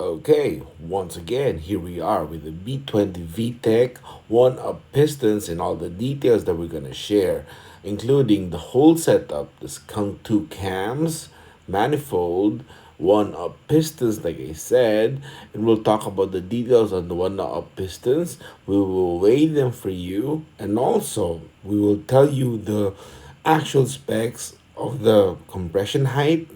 Okay, once again, here we are with the B20 VTEC one-up pistons and all the details that we're going to share, including the whole setup, the Skunk2 cams, manifold, one-up pistons, like I said, and we'll talk about the details on the one-up pistons. We will weigh them for you, and also we will tell you the actual specs of the compression height,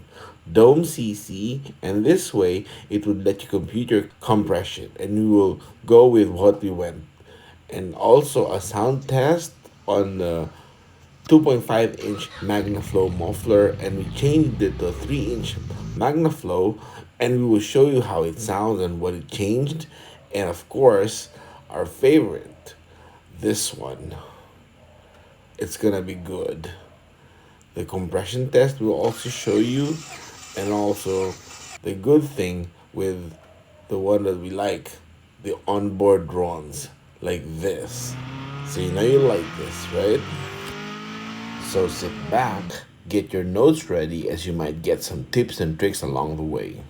dome CC, and this way it would let you compute your compression, and we will go with what we went. And also a sound test on the 2.5-inch Magnaflow muffler, and we changed it to a 3-inch Magnaflow, and we will show you how it sounds and what it changed. And of course, our favorite, this one, it's gonna be good. The compression test will also show you, and also the good thing with the one that we like, the onboard drones, like this. So you know you like this, right? So sit back, get your notes ready, as you might get some tips and tricks along the way.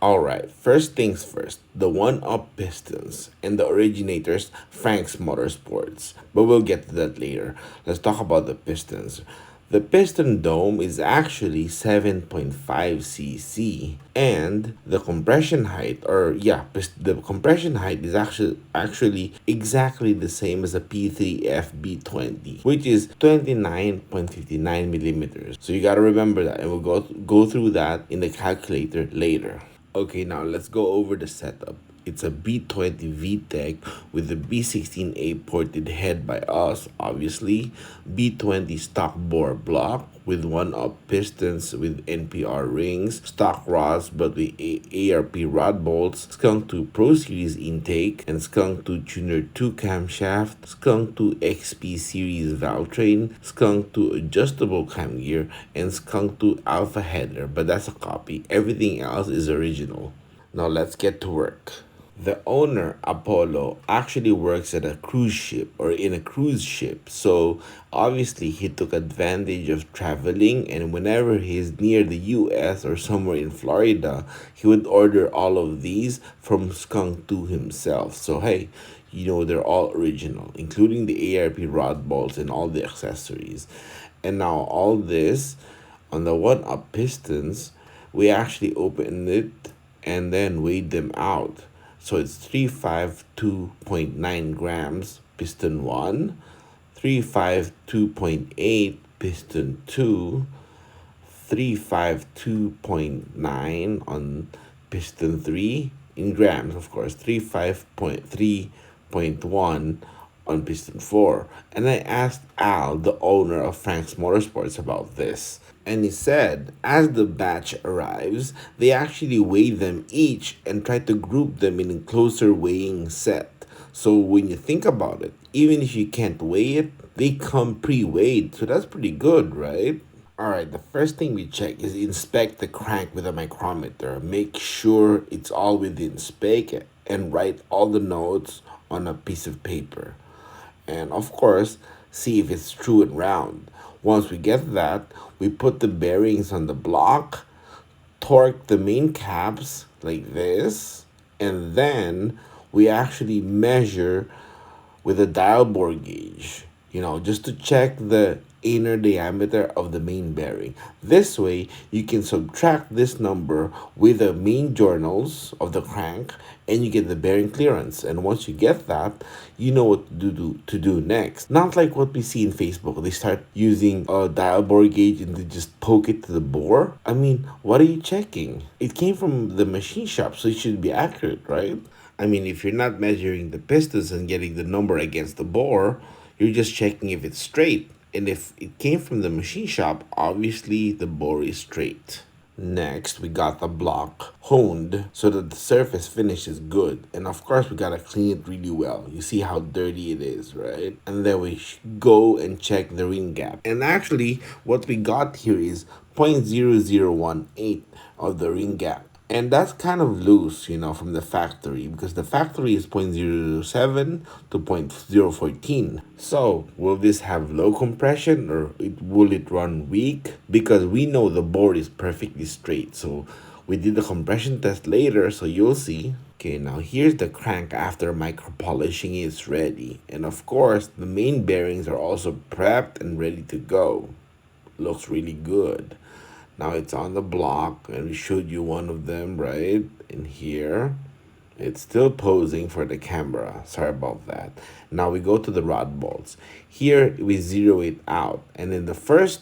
Alright, first things first, the one-up pistons and the originators, Frank's Motorsports. But we'll get to that later. Let's talk about the pistons. The piston dome is actually 7.5 cc, and the compression height, the compression height is actually exactly the same as a P3F B20, which is 29.59 millimeters. So you gotta remember that, and we'll go through that in the calculator later. Okay, now let's go over the setup. It's a B20 VTEC with the B16A ported head by us, obviously. B20 stock bore block with one-up pistons with NPR rings, stock rods but with ARP rod bolts, Skunk2 Pro Series intake, and Skunk2 Tuner2 camshaft, Skunk2 XP Series valve train, Skunk2 adjustable cam gear, and Skunk2 Alpha header, but that's a copy. Everything else is original. Now let's get to work. The owner, Apollo, actually works at a cruise ship or in a cruise ship. So obviously he took advantage of traveling, and whenever he's near the US or somewhere in Florida, he would order all of these from Skunk 2 himself. So hey, they're all original, including the ARP rod bolts and all the accessories. And now all this on the one-up pistons, we actually opened it and then weighed them out. So it's 352.9 grams piston 1, 352.8 piston 2, 352.9 on piston 3 in grams, of course, 353.1 on piston 4. And I asked Al, the owner of Frank's Motorsports, about this. And he said, as the batch arrives, they actually weigh them each and try to group them in a closer weighing set. So when you think about it, even if you can't weigh it, they come pre-weighed. So that's pretty good, right? Alright, the first thing we check is inspect the crank with a micrometer. Make sure it's all within spec and write all the notes on a piece of paper. And of course, see if it's true and round. Once we get that, we put the bearings on the block, torque the main caps like this, and then we actually measure with a dial bore gauge, just to check the inner diameter of the main bearing. This way, you can subtract this number with the main journals of the crank, and you get the bearing clearance. And once you get that, you know what to do next. Not like what we see in Facebook. They start using a dial bore gauge and they just poke it to the bore. I mean, what are you checking? It came from the machine shop, so it should be accurate, right? I mean, if you're not measuring the pistons and getting the number against the bore, you're just checking if it's straight. And if it came from the machine shop, obviously the bore is straight. Next, we got the block honed so that the surface finish is good. And of course, we gotta clean it really well. You see how dirty it is, right? And then we go and check the ring gap. And actually, what we got here is 0.0018 of the ring gap. And that's kind of loose, from the factory because the factory is 0.007 to 0.014. So, will this have low compression or will it run weak? Because we know the board is perfectly straight. So, we did the compression test later, so you'll see. Okay, now here's the crank after micro polishing is ready. And of course, the main bearings are also prepped and ready to go. Looks really good. Now it's on the block, and we showed you one of them, right? In here. It's still posing for the camera. Sorry about that. Now we go to the rod bolts. Here we zero it out. And in the first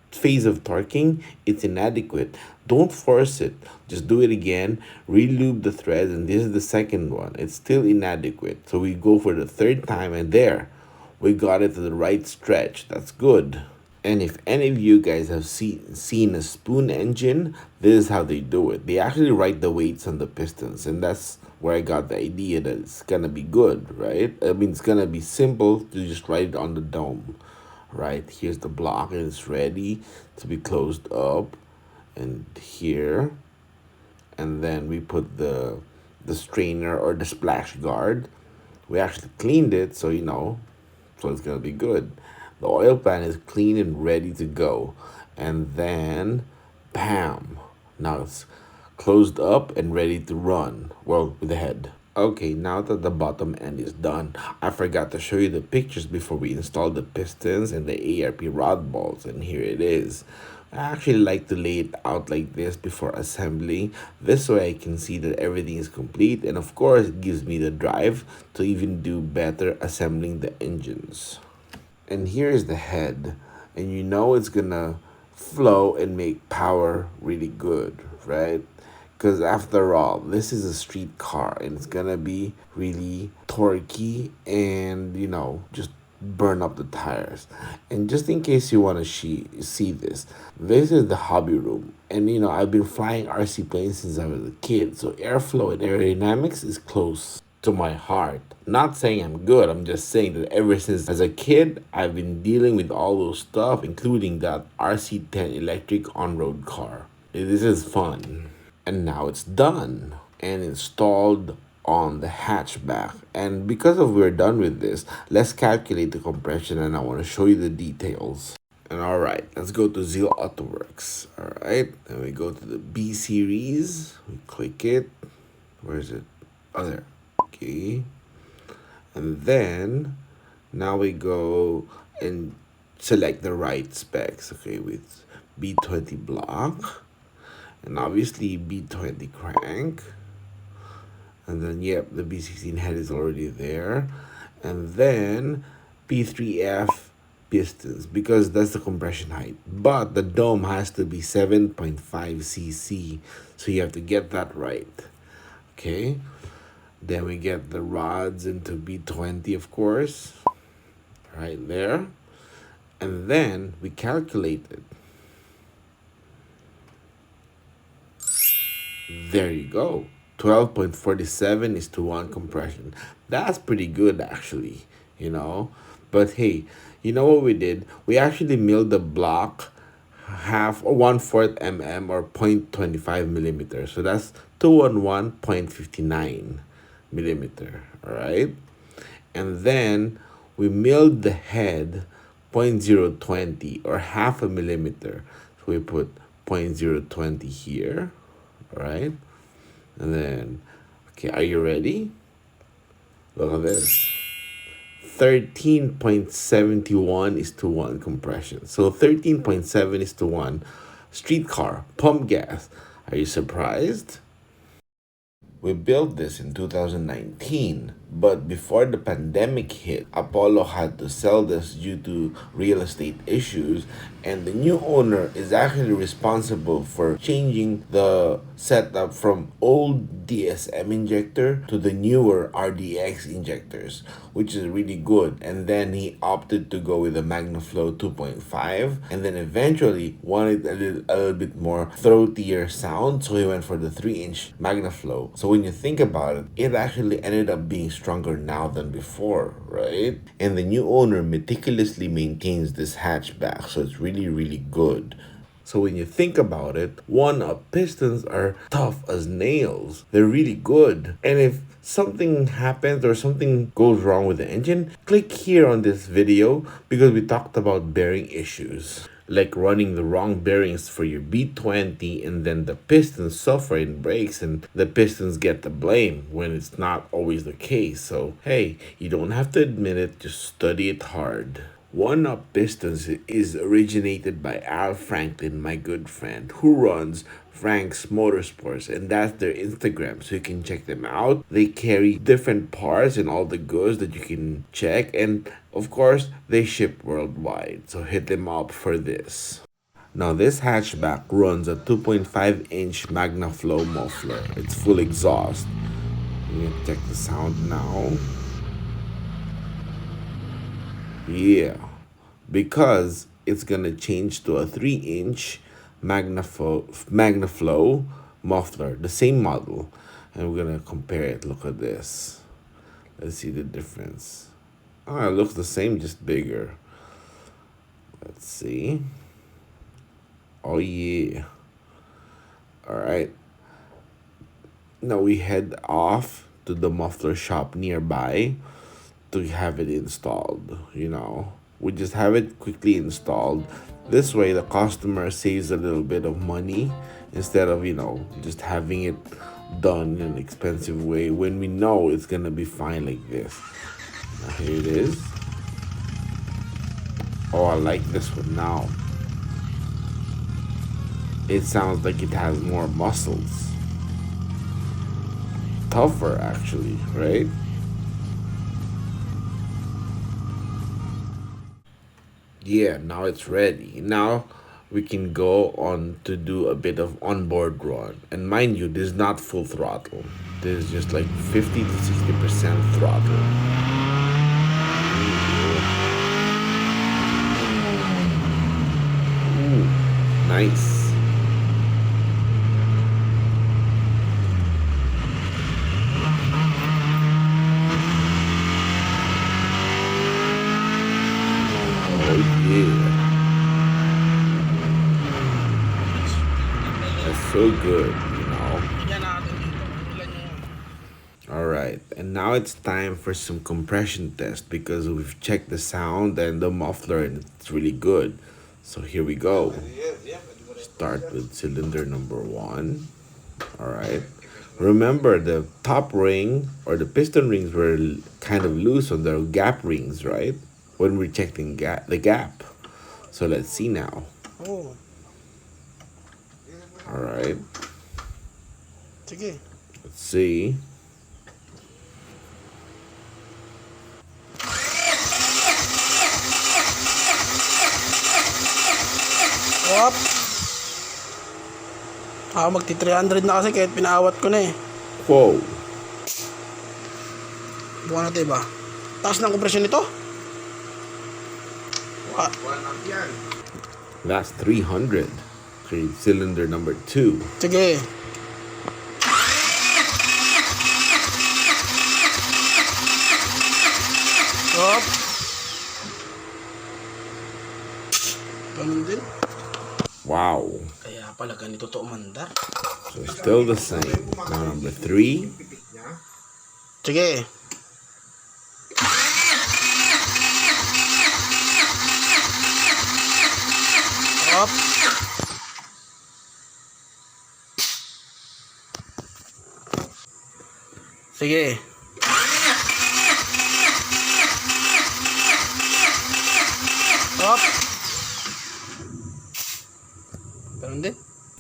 phase of torquing, it's inadequate. Don't force it. Just do it again. Relube the threads, and this is the second one. It's still inadequate. So we go for the third time, and there. We got it to the right stretch. That's good. And if any of you guys have seen a spoon engine, this is how they do it. They actually write the weights on the pistons, and that's where I got the idea that it's gonna be good, right? I mean, it's gonna be simple to just write it on the dome, right? Here's the block, and it's ready to be closed up, and here, and then we put the strainer or the splash guard. We actually cleaned it, so so it's gonna be good. The oil pan is clean and ready to go. And then, bam! Now it's closed up and ready to run. Well, with the head. Okay, now that the bottom end is done, I forgot to show you the pictures before we installed the pistons and the ARP rod bolts, and here it is. I actually like to lay it out like this before assembling. This way I can see that everything is complete, and of course it gives me the drive to even do better assembling the engines. And here's the head, and it's gonna flow and make power really good, right? Because after all, this is a street car and it's gonna be really torquey and just burn up the tires. And just in case you want to see this is the hobby room. And I've been flying RC planes since I was a kid, so airflow and aerodynamics is close to my heart. Not saying I'm good, I'm just saying that ever since as a kid, I've been dealing with all those stuff, including that RC10 electric on-road car. This is fun. And now it's done and installed on the hatchback. And because of we're done with this, let's calculate the compression, and I want to show you the details. And all right, let's go to Zeal AutoWorks. All right, and we go to the B series. We click it. Where is it? Oh, there. Okay. And then now we go and select the right specs. Okay, with B20 block. And obviously B20 crank. And then, yep, the B16 head is already there. And then P3F pistons, because that's the compression height. But the dome has to be 7.5 cc. So you have to get that right. Okay. Then we get the rods into B20, of course. Right there. And then we calculate it. There you go. 12.47 is to 1 compression. That's pretty good, actually, But hey, you know what we did? We actually milled the block half or 1/4 mm or 0.25 millimeter. So that's 211.59 millimeter. All right. And then we milled the head 0.020 or half a millimeter. So we put 0.020 here. All right. And then, okay, are you ready? Look at this. 13.71 is to 1 compression. So 13.7 is to 1 streetcar, pump gas. Are you surprised? We built this in 2019, But before the pandemic hit, Apollo had to sell this due to real estate issues, and the new owner is actually responsible for changing the setup from old DSM injector to the newer RDX injectors, which is really good. And then he opted to go with the Magnaflow 2.5, and then eventually wanted a little bit more throatier sound, so he went for the 3-inch Magnaflow. So when you think about it, it actually ended up being stronger now than before, right? And the new owner meticulously maintains this hatchback, so it's really good. So when you think about it, one-up pistons are tough as nails. They're really good. And if something happens or something goes wrong with the engine, click here on this video because we talked about bearing issues. Like running the wrong bearings for your B20 and then the pistons suffer in brakes and the pistons get the blame when it's not always the case. So hey, you don't have to admit it, just study it hard. One-Up Pistons is originated by Al Franklin, my good friend, who runs Frank's Motorsports, and that's their Instagram, so you can check them out. They carry different parts and all the goods that you can check, and of course, they ship worldwide, so hit them up for this. Now this hatchback runs a 2.5-inch Magnaflow muffler. It's full exhaust. You can check the sound now. Yeah, because it's gonna change to a 3-inch Magnaflow muffler, the same model, and we're gonna compare it. Look at this. Let's see the difference. Oh, it looks the same, just bigger. Let's see. Oh yeah. All right. Now we head off to the muffler shop nearby to have it installed. We just have it quickly installed. This way the customer saves a little bit of money instead of just having it done in an expensive way when we know it's gonna be fine like this. Now here it is. Oh, I like this one now. It sounds like it has more muscles. Tougher actually, right? Yeah, now it's ready. Now we can go on to do a bit of onboard run. And mind you, this is not full throttle. This is just like 50 to 60% throttle. Ooh, nice. Oh yeah. That's so good. Alright, and now it's time for some compression test because we've checked the sound and the muffler and it's really good. So here we go. Start with cylinder number 1. Alright. Remember the top ring or the piston rings were kind of loose on the gap rings, right? When we're checking the gap. So let's see now. Oh, Alright. sige. Let's see. Up. Magti 300 na kasi kahit pinaawat ko na eh. Whoa. Buwan natin ba? Taas ng kompresyon nito? That's 300. Cylinder number 2. Sige. Up. Ganun din. Wow. Kaya pala ganito to umandar. So still the same. Now number 3. Sige. Up. Sige. Up. Ganun din.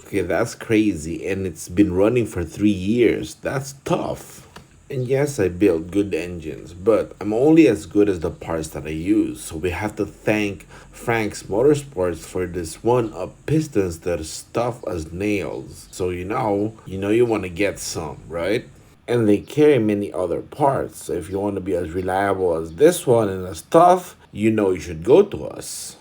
Okay, that's crazy. And it's been running for 3 years. That's tough. And yes, I build good engines, but I'm only as good as the parts that I use. So we have to thank Frank's Motorsports for this one-up pistons that are tough as nails. So you want to get some, right? And they carry many other parts. So if you want to be as reliable as this one and as tough, you should go to us.